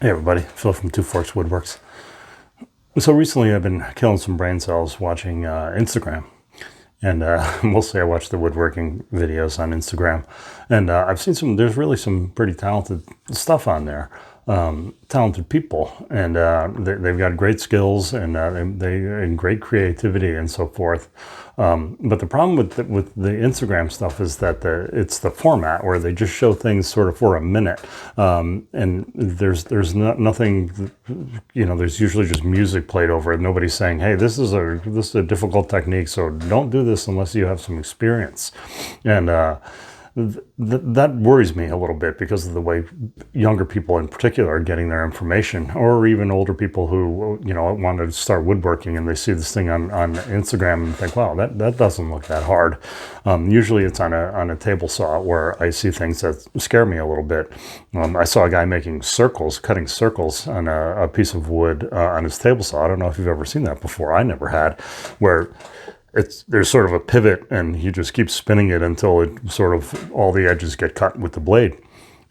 Hey everybody, Phil from Two Forks Woodworks. So recently I've been killing some brain cells watching Instagram. And mostly I watch the woodworking videos on Instagram. And I've seen there's really some pretty talented stuff on there. Talented people. And they've got great skills and and great creativity and so forth. But the problem with the Instagram stuff is that it's the format where they just show things sort of for a minute. And there's nothing, there's usually just music played over it. Nobody's saying, hey, this is a difficult technique, so don't do this unless you have some experience. And that worries me a little bit because of the way younger people in particular are getting their information, or even older people who, want to start woodworking and they see this thing on Instagram and think, wow, that doesn't look that hard. Usually it's on a table saw where I see things that scare me a little bit. I saw a guy making circles, cutting circles on a piece of wood on his table saw. I don't know if you've ever seen that before. I never had, where there's sort of a pivot and he just keeps spinning it until it sort of all the edges get cut with the blade.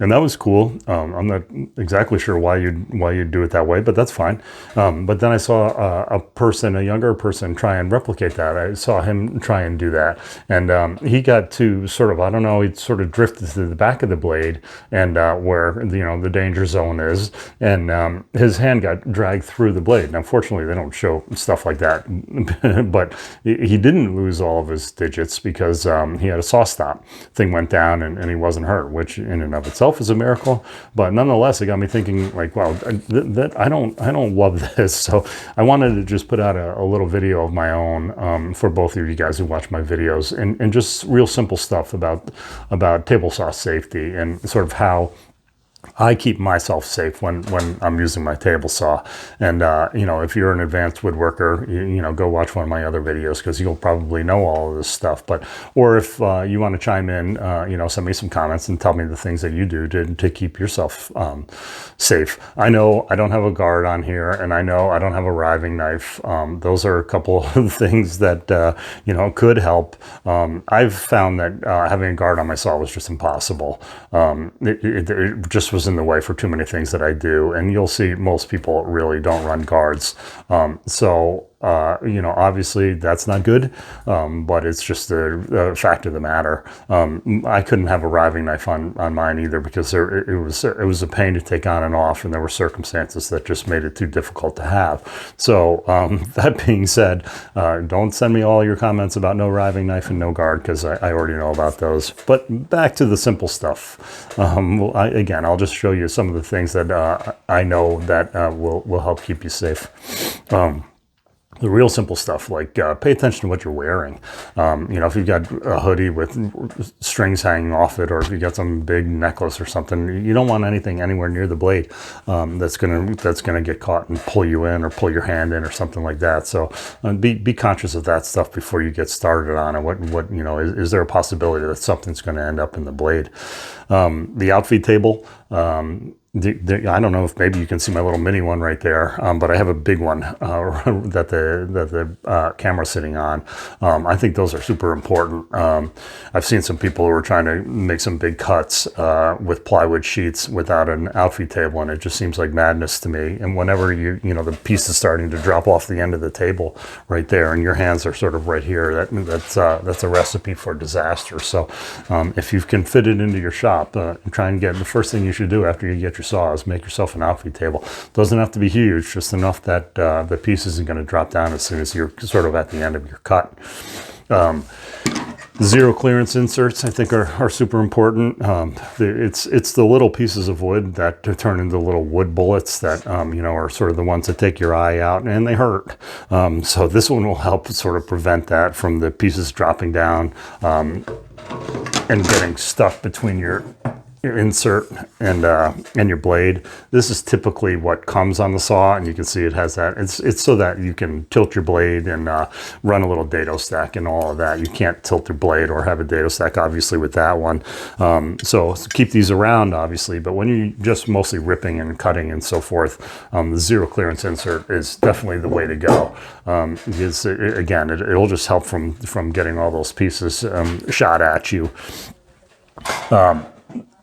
And that was cool. I'm not exactly sure why you'd do it that way, but that's fine. But then I saw a younger person try and replicate that. I saw him try and do that. And he got to sort of, I don't know, he sort of drifted to the back of the blade and where, the danger zone is. And his hand got dragged through the blade. Now, fortunately, they don't show stuff like that. But he didn't lose all of his digits because he had a saw stop. Thing went down and he wasn't hurt, which in and of itself is a miracle, but nonetheless it got me thinking, like, wow, I don't love this. So I wanted to just put out a little video of my own for both of you guys who watch my videos, and just real simple stuff about table saw safety and sort of how I keep myself safe when I'm using my table saw. And, if you're an advanced woodworker, go watch one of my other videos because you'll probably know all of this stuff. Or if you want to chime in, send me some comments and tell me the things that you do to keep yourself safe. I know I don't have a guard on here, and I know I don't have a riving knife. Those are a couple of things that, could help. I've found that having a guard on my saw was just impossible. It just was in the way for too many things that I do, and you'll see most people really don't run guards. Obviously that's not good, but it's just a fact of the matter. I couldn't have a riving knife on mine either because it was a pain to take on and off, and there were circumstances that just made it too difficult to have. So that being said, don't send me all your comments about no riving knife and no guard because I already know about those. But back to the simple stuff. I'll just show you some of the things that I know that will help keep you safe. The real simple stuff, like pay attention to what you're wearing. If you've got a hoodie with strings hanging off it, or if you've got some big necklace or something, you don't want anything anywhere near the blade that's gonna get caught and pull you in or pull your hand in or something like that. So be conscious of that stuff before you get started on it. Is there a possibility that something's going to end up in the blade? The outfeed table. I don't know if maybe you can see my little mini one right there, but I have a big one that the camera's sitting on. I think those are super important. I've seen some people who are trying to make some big cuts with plywood sheets without an outfeed table, and it just seems like madness to me. And whenever the piece is starting to drop off the end of the table right there, and your hands are sort of right here, that's a recipe for disaster. So if you can fit it into your shop, try and get the first thing you should do after you get your saw is make yourself an outfeed table. Doesn't have to be huge, just enough that the piece isn't going to drop down as soon as you're sort of at the end of your cut. Zero clearance inserts, I think, are super important. It's the little pieces of wood that turn into little wood bullets that are sort of the ones that take your eye out, and they hurt. So this one will help sort of prevent that from the pieces dropping down and getting stuck between your insert and your blade. This is typically what comes on the saw, and you can see it has that. It's so that you can tilt your blade and run a little dado stack and all of that. You can't tilt your blade or have a dado stack, obviously, with that one. So keep these around, obviously, but when you're just mostly ripping and cutting and so forth, the zero clearance insert is definitely the way to go. Because it'll just help from getting all those pieces shot at you.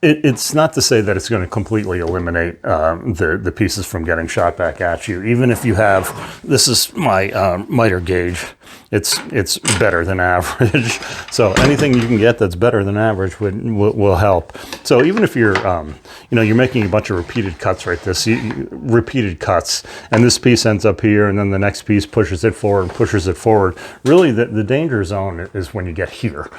It's not to say that it's going to completely eliminate the pieces from getting shot back at you. Even if you have, this is my miter gauge, it's better than average. So anything you can get that's better than average will help. So even if you're you're making a bunch of repeated cuts right this, repeated cuts, and this piece ends up here, and then the next piece pushes it forward and pushes it forward. Really, the danger zone is when you get here.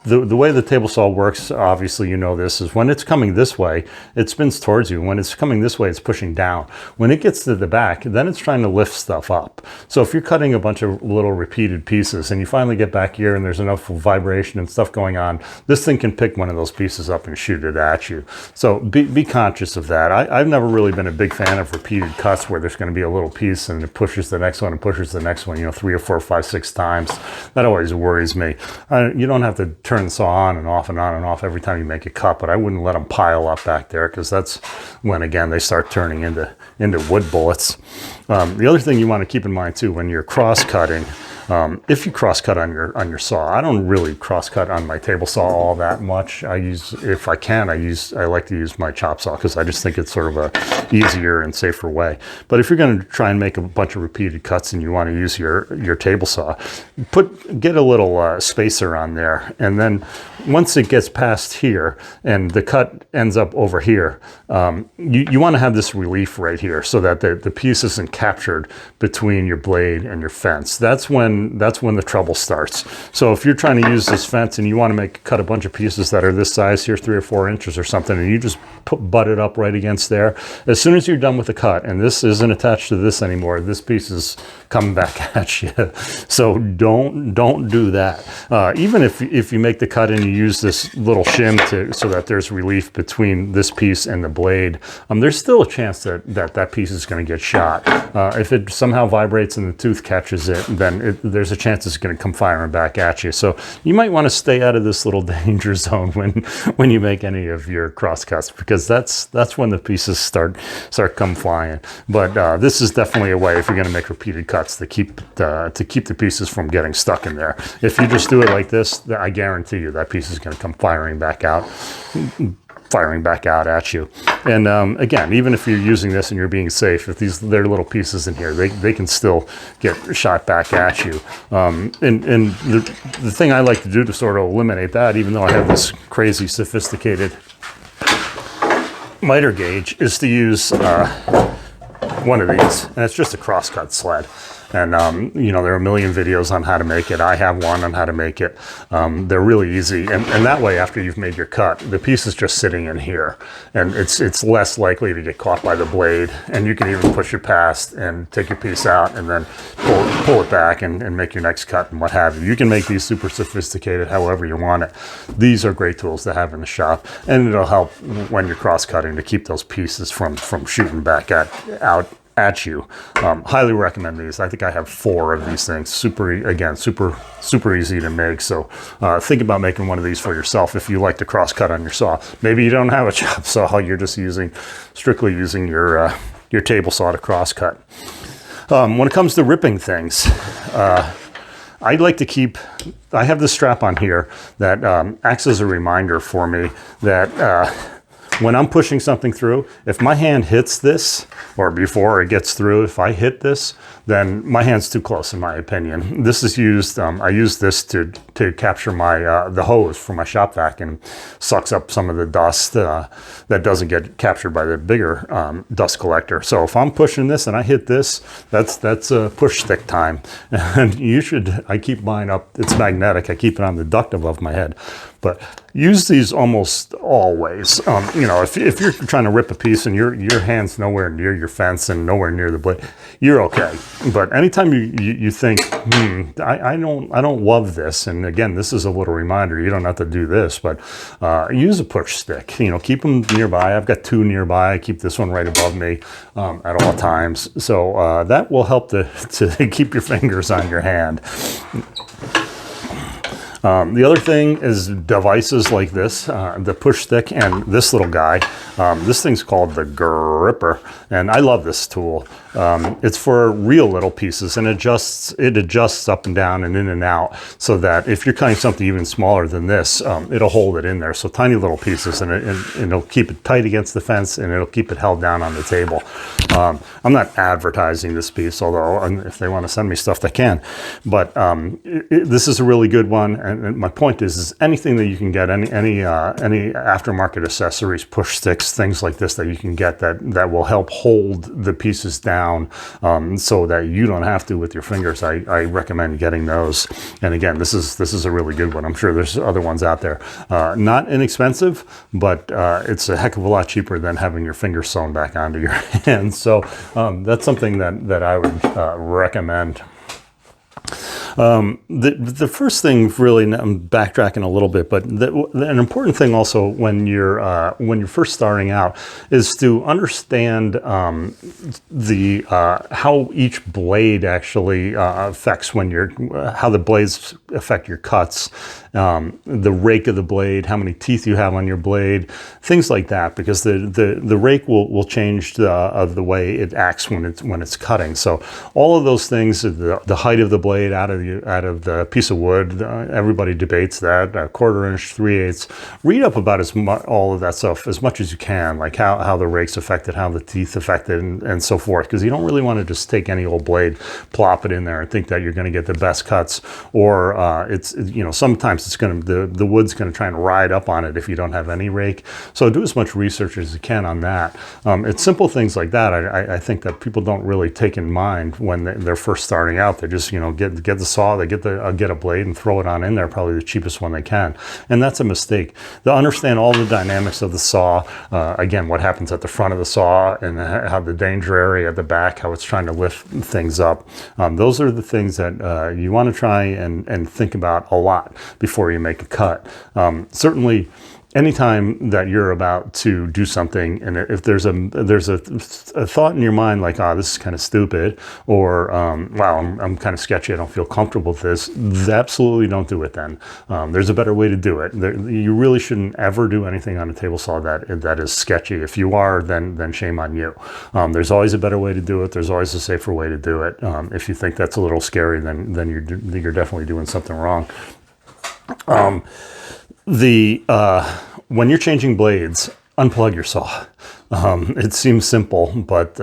The way the table saw works, obviously you know this, is when it's coming this way, it spins towards you. When it's coming this way, it's pushing down. When it gets to the back, then it's trying to lift stuff up. So if you're cutting a bunch of little repeated pieces and you finally get back here and there's enough vibration and stuff going on, this thing can pick one of those pieces up and shoot it at you. So be conscious of that. I've never really been a big fan of repeated cuts where there's going to be a little piece and it pushes the next one and pushes the next one, 3 or 4 or 5, 6 times. That always worries me. You don't have to turn the saw on and off and on and off every time you make a cut, but I wouldn't let them pile up back there, because that's when, again, they start turning into wood bullets. The other thing you want to keep in mind too, when you're cross cutting, if you cross cut on your saw, I don't really cross cut on my table saw all that much. If I can, I like to use my chop saw, because I just think it's sort of a easier and safer way. But if you're going to try and make a bunch of repeated cuts and you want to use your table saw, get a little spacer on there, and then once it gets past here and the cut ends up over here, you want to have this relief right here so that the piece isn't captured between your blade and your fence. That's when the trouble starts. So if you're trying to use this fence and you want to cut a bunch of pieces that are this size here, 3 or 4 inches or something, and you just butt it up right against there, as soon as you're done with the cut and this isn't attached to this anymore, this piece is coming back at you. So don't do that. Even if you make the cut and you use this little shim so that there's relief between this piece and the blade, there's still a chance that piece is going to get shot. If it somehow vibrates and the tooth catches it, then there's a chance it's going to come firing back at you. So you might want to stay out of this little danger zone when you make any of your cross cuts, because that's when the pieces start come flying. But this is definitely a way, if you're going to make repeated cuts, to keep the pieces from getting stuck in there. If you just do it like this, I guarantee you that piece is going to come firing back out at you. And again, even if you're using this and you're being safe, if there are little pieces in here, they can still get shot back at you. And the thing I like to do to sort of eliminate that, even though I have this crazy sophisticated miter gauge, is to use one of these, and it's just a crosscut sled. And, there are a million videos on how to make it. I have one on how to make it. They're really easy. And that way, after you've made your cut, the piece is just sitting in here. And it's less likely to get caught by the blade. And you can even push it past and take your piece out and then pull it back and make your next cut and what have you. You can make these super sophisticated however you want it. These are great tools to have in the shop. And it'll help when you're cross-cutting to keep those pieces from shooting back out at you. Highly recommend these. I think I have 4 of these things. Super easy to make. So think about making one of these for yourself if you like to cross cut on your saw. Maybe you don't have a chop saw, you're just strictly using your table saw to cross cut. When it comes to ripping things, I'd like to I have this strap on here that acts as a reminder for me that when I'm pushing something through, if my hand hits this, or before it gets through, if I hit this, then my hand's too close, in my opinion. This is used, I use this to capture the hose for my shop vac, and sucks up some of the dust that doesn't get captured by the bigger dust collector. So if I'm pushing this and I hit this, that's a push stick time. And I keep mine up, it's magnetic, I keep it on the duct above my head. But use these almost always. If you're trying to rip a piece and your hand's nowhere near your fence and nowhere near the blade, you're okay. But anytime you think, I don't love this, and again, this is a little reminder, you don't have to do this, but use a push stick. Keep them nearby. I've got 2 nearby. I keep this one right above me at all times. So that will help to keep your fingers on your hand. The other thing is devices like this, the push stick and this little guy. This thing's called the gripper, and I love this tool. It's for real little pieces, and it adjusts up and down and in and out, so that if you're cutting something even smaller than this, it'll hold it in there. So tiny little pieces, and it'll keep it tight against the fence, and it'll keep it held down on the table. I'm not advertising this piece, although if they want to send me stuff, they can. But this is a really good one, and my point is anything that you can get, any aftermarket accessories, push sticks, things like this that you can get that will help hold the pieces down, so that you don't have to with your fingers. I recommend getting those. And again, this is a really good one. I'm sure there's other ones out there. Not inexpensive, but it's a heck of a lot cheaper than having your fingers sewn back onto your hands. So that's something that I would recommend. The first thing, really, I'm backtracking a little bit, but an important thing also when you're first starting out is to understand how each blade actually affects how the blades affect your cuts, the rake of the blade, how many teeth you have on your blade, things like that, because the rake will change the way it acts when it's cutting. So all of those things, the height of the blade out of the piece of wood, everybody debates that, a 1/4 inch, 3/8. Read up about all of that stuff as much as you can, like how the rake's affected, how the teeth affected, and so forth, because you don't really want to just take any old blade, plop it in there, and think that you're going to get the best cuts, or sometimes the wood's going to try and ride up on it if you don't have any rake. So do as much research as you can on that. It's simple things like that. I think that people don't really take in mind when they're first starting out. They just get the saw, they get a blade and throw it on in there, probably the cheapest one they can, and that's a mistake. To understand all the dynamics of the saw, again, what happens at the front of the saw and how the danger area at the back, how it's trying to lift things up. Those are the things that you want to try and think about a lot before you make a cut. Certainly, anytime that you're about to do something, and if there's a thought in your mind like, this is kind of stupid, or wow, I'm kind of sketchy, I don't feel comfortable with this, absolutely don't do it then. There's a better way to do it. You really shouldn't ever do anything on a table saw that is sketchy. If you are, then shame on you. There's always a better way to do it. There's always a safer way to do it. If you think that's a little scary, then you're definitely doing something wrong. When you're changing blades, unplug your saw. It seems simple, but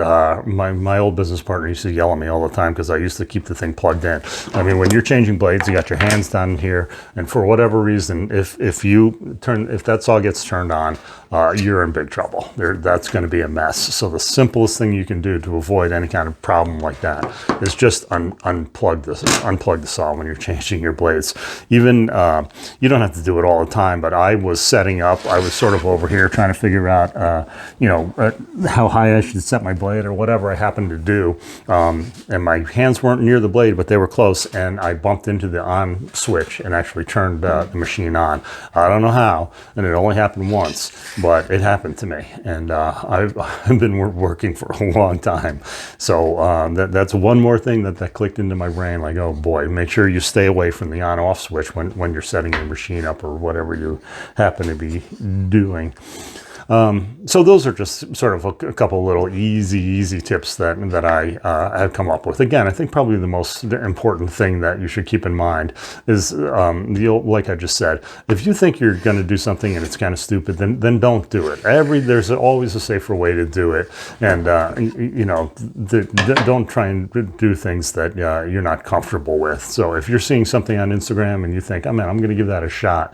my old business partner used to yell at me all the time because I used to keep the thing plugged in. I mean, when you're changing blades, you got your hands down here, and for whatever reason, if that saw gets turned on, you're in big trouble. That's going to be a mess. So the simplest thing you can do to avoid any kind of problem like that is just unplug the saw when you're changing your blades. Even you don't have to do it all the time, but I was setting up. I was sort of over here trying to figure out, how high I should set my blade or whatever I happened to do. And my hands weren't near the blade, but they were close, and I bumped into the on switch and actually turned the machine on. I don't know how, and it only happened once, but it happened to me, and I've been working for a long time. So that's one more thing that clicked into my brain, like, oh boy, make sure you stay away from the on-off switch when you're setting your machine up or whatever you happen to be doing. So those are just sort of a couple little easy tips that I have come up with. Again, I think probably the most important thing that you should keep in mind is, like I just said, if you think you're going to do something and it's kind of stupid, then don't do it. There's always a safer way to do it, and don't try and do things that you're not comfortable with. So if you're seeing something on Instagram and you think, oh man, I'm going to give that a shot,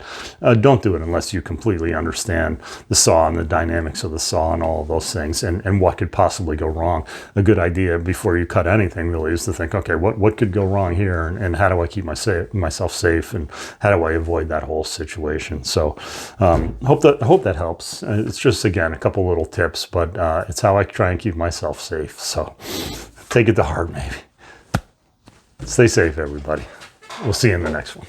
don't do it unless you completely understand the saw and the dynamics of the saw and all of those things, and what could possibly go wrong. A good idea before you cut anything really is to think, okay, what could go wrong here, and how do I keep myself safe, and how do I avoid that whole situation? So hope that helps. It's just, again, a couple little tips, but it's how I try and keep myself safe. So take it to heart, maybe. Stay safe, everybody. We'll see you in the next one.